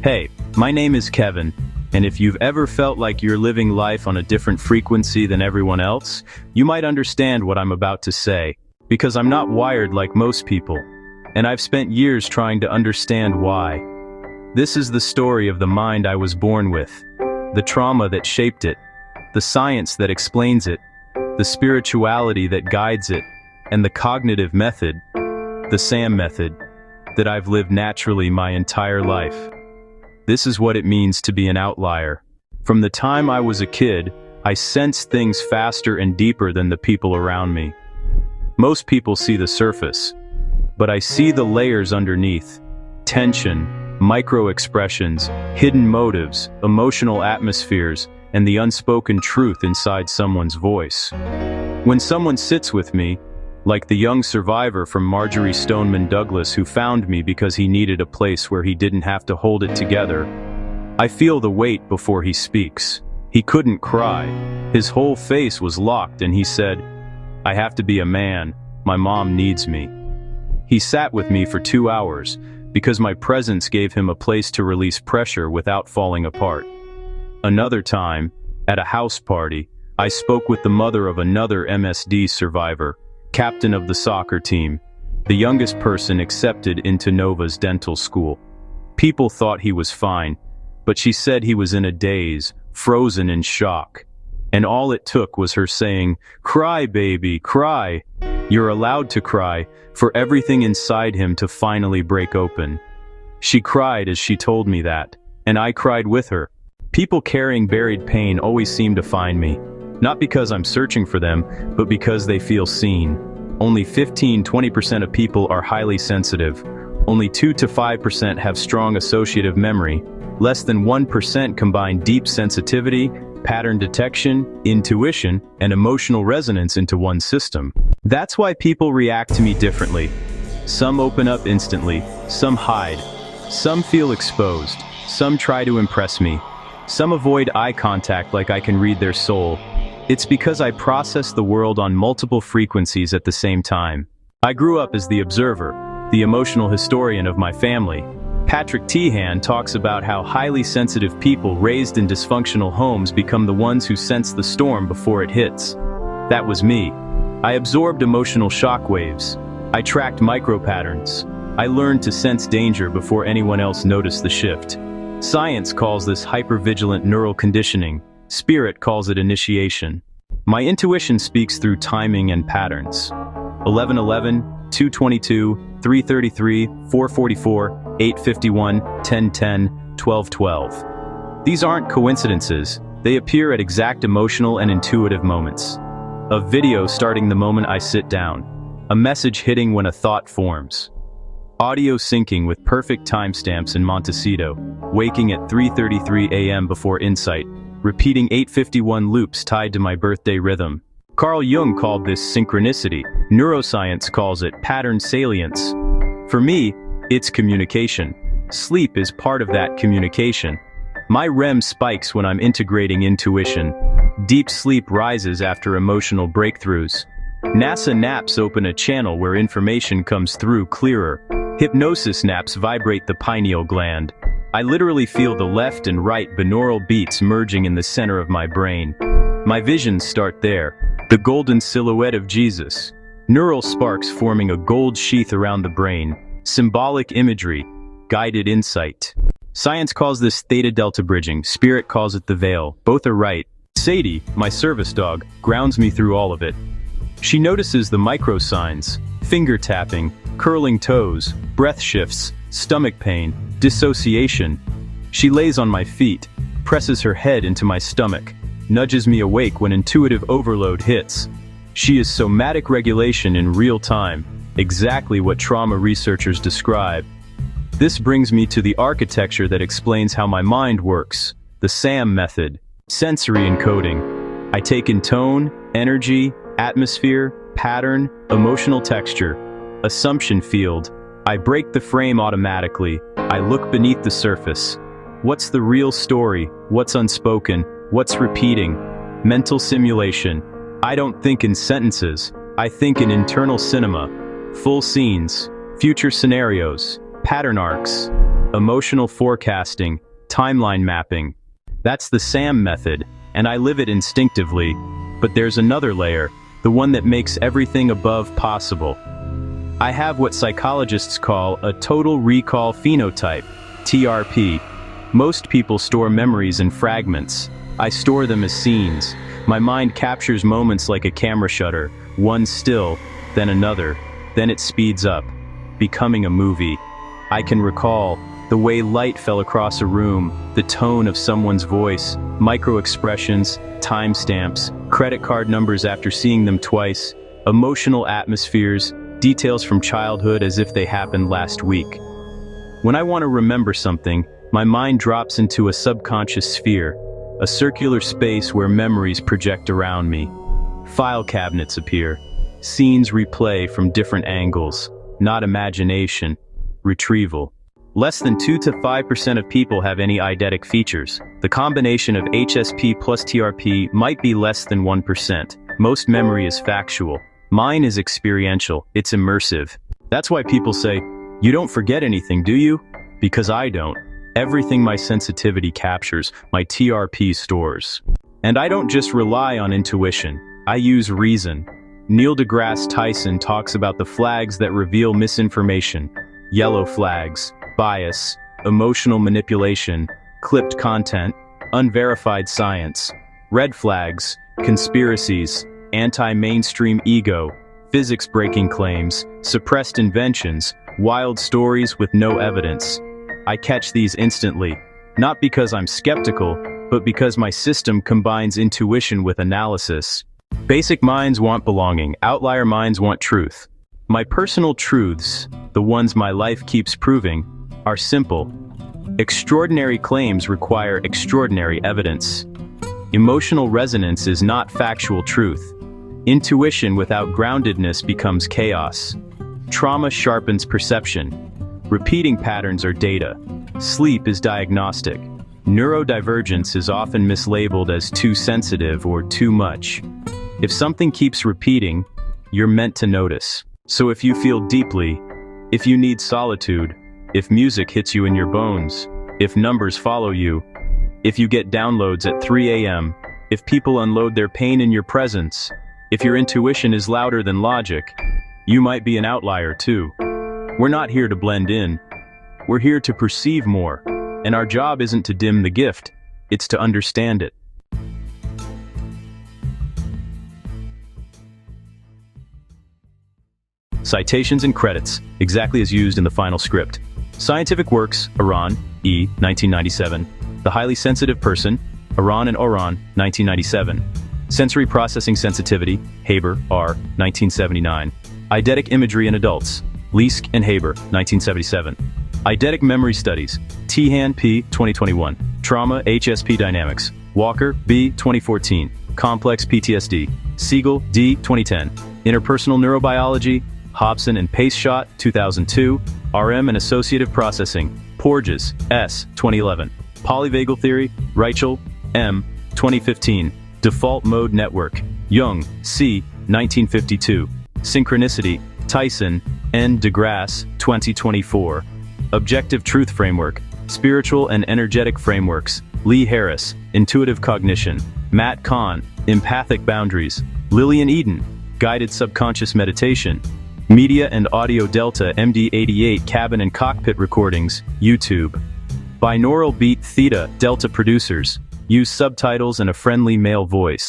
Hey, my name is Kevin, and if you've ever felt like you're living life on a different frequency than everyone else, you might understand what I'm about to say, because I'm not wired like most people, and I've spent years trying to understand why. This is the story of the mind I was born with, the trauma that shaped it, the science that explains it, the spirituality that guides it, and the cognitive method, the SAM method, that I've lived naturally my entire life. This is what it means to be an outlier. From the time I was a kid, I sensed things faster and deeper than the people around me. Most people see the surface, but I see the layers underneath. Tension, micro-expressions, hidden motives, emotional atmospheres, and the unspoken truth inside someone's voice. When someone sits with me, like the young survivor from Marjorie Stoneman Douglas who found me because he needed a place where he didn't have to hold it together, I feel the weight before he speaks. He couldn't cry. His whole face was locked and he said, "I have to be a man. My mom needs me." He sat with me for 2 hours because my presence gave him a place to release pressure without falling apart. Another time, at a house party, I spoke with the mother of another MSD survivor, captain of the soccer team, the youngest person accepted into Nova's dental school. People thought he was fine, but she said he was in a daze, frozen in shock. And all it took was her saying, "Cry, baby, cry. You're allowed to cry," for everything inside him to finally break open. She cried as she told me that, and I cried with her. People carrying buried pain always seem to find me. Not because I'm searching for them, but because they feel seen. Only 15–20% of people are highly sensitive. Only 2–5% have strong associative memory. Less than 1% combine deep sensitivity, pattern detection, intuition, and emotional resonance into one system. That's why people react to me differently. Some open up instantly, some hide. Some feel exposed, some try to impress me. Some avoid eye contact like I can read their soul. It's because I process the world on multiple frequencies at the same time. I grew up as the observer, the emotional historian of my family. Patrick Teahan talks about how highly sensitive people raised in dysfunctional homes become the ones who sense the storm before it hits. That was me. I absorbed emotional shock waves. I tracked micro-patterns. I learned to sense danger before anyone else noticed the shift. Science calls this hypervigilant neural conditioning. Spirit calls it initiation. My intuition speaks through timing and patterns. 11:11, 2:22, 3:33, 4:44, 8:51, 10:10, 12:12. These aren't coincidences. They appear at exact emotional and intuitive moments. A video starting the moment I sit down. A message hitting when a thought forms. Audio syncing with perfect timestamps in Montecito. Waking at 3:33 a.m. before insight. Repeating 8:51 loops tied to my birthday rhythm. Carl Jung called this synchronicity. Neuroscience calls it pattern salience. For me, it's communication. Sleep is part of that communication. My REM spikes when I'm integrating intuition. Deep sleep rises after emotional breakthroughs. NASA naps open a channel where information comes through clearer. Hypnosis naps vibrate the pineal gland. I literally feel the left and right binaural beats merging in the center of my brain. My visions start there. The golden silhouette of Jesus. Neural sparks forming a gold sheath around the brain. Symbolic imagery. Guided insight. Science calls this theta-delta bridging. Spirit calls it the veil. Both are right. Sadie, my service dog, grounds me through all of it. She notices the micro signs. Finger tapping, curling toes, breath shifts, stomach pain, dissociation. She lays on my feet, presses her head into my stomach, nudges me awake when intuitive overload hits. She is somatic regulation in real time, exactly what trauma researchers describe. This brings me to the architecture that explains how my mind works, the SAM method, sensory encoding. I take in tone, energy, atmosphere, pattern, emotional texture, assumption field. I break the frame automatically. I look beneath the surface. What's the real story? What's unspoken? What's repeating? Mental simulation. I don't think in sentences. I think in internal cinema. Full scenes, future scenarios, pattern arcs. emotional forecasting, timeline mapping. That's the SAM method, and I live it instinctively. But there's another layer, the one that makes everything above possible. I have what psychologists call a total recall phenotype, TRP. Most people store memories in fragments. I store them as scenes. My mind captures moments like a camera shutter, one still, then another, then it speeds up, becoming a movie. I can recall the way light fell across a room, the tone of someone's voice, micro-expressions, timestamps, credit card numbers after seeing them twice, emotional atmospheres, details from childhood as if they happened last week. When I want to remember something, my mind drops into a subconscious sphere, a circular space where memories project around me. File cabinets appear. Scenes replay from different angles. Not imagination, retrieval. Less than 2 to 5% of people have any eidetic features. The combination of HSP plus TRP might be less than 1%. Most memory is factual. Mine is experiential, it's immersive. That's why people say, "You don't forget anything, do you?" Because I don't. Everything my sensitivity captures, my TRP stores. And I don't just rely on intuition, I use reason. Neil deGrasse Tyson talks about the flags that reveal misinformation. Yellow flags, bias, emotional manipulation, clipped content, unverified science. Red flags, conspiracies, anti-mainstream ego, physics-breaking claims, suppressed inventions, wild stories with no evidence. I catch these instantly, not because I'm skeptical, but because my system combines intuition with analysis. Basic minds want belonging, outlier minds want truth. My personal truths, the ones my life keeps proving, are simple. Extraordinary claims require extraordinary evidence. Emotional resonance is not factual truth. Intuition without groundedness becomes chaos. Trauma sharpens perception. Repeating patterns are data. Sleep is diagnostic. Neurodivergence is often mislabeled as too sensitive or too much. If something keeps repeating, you're meant to notice. So if you feel deeply, if you need solitude, if music hits you in your bones, if numbers follow you, if you get downloads at 3 a.m., if people unload their pain in your presence, if your intuition is louder than logic, you might be an outlier too. We're not here to blend in. We're here to perceive more. And our job isn't to dim the gift, it's to understand it. Citations and credits, exactly as used in the final script. Scientific works, Iran, E. 1997. The Highly Sensitive Person, Iran and Oran, 1997. Sensory Processing Sensitivity, Haber, R. 1979. Eidetic Imagery in Adults, Leask and Haber, 1977. Eidetic Memory Studies, Tehan, P. 2021. Trauma, HSP Dynamics, Walker, B. 2014. Complex PTSD, Siegel, D. 2010. Interpersonal Neurobiology, Hobson and Paceschott, 2002. RM and Associative Processing, Porges, S. 2011. Polyvagal Theory, Reichel, M. 2015. Default Mode Network, Jung, C. 1952. Synchronicity, Tyson, N. deGrasse, 2024. Objective Truth Framework, Spiritual and Energetic Frameworks, Lee Harris, Intuitive Cognition. Matt Kahn, Empathic Boundaries. Lillian Eden, Guided Subconscious Meditation. Media and Audio Delta MD88 Cabin and Cockpit Recordings, YouTube. Binaural Beat Theta Delta Producers. Use subtitles and a friendly male voice.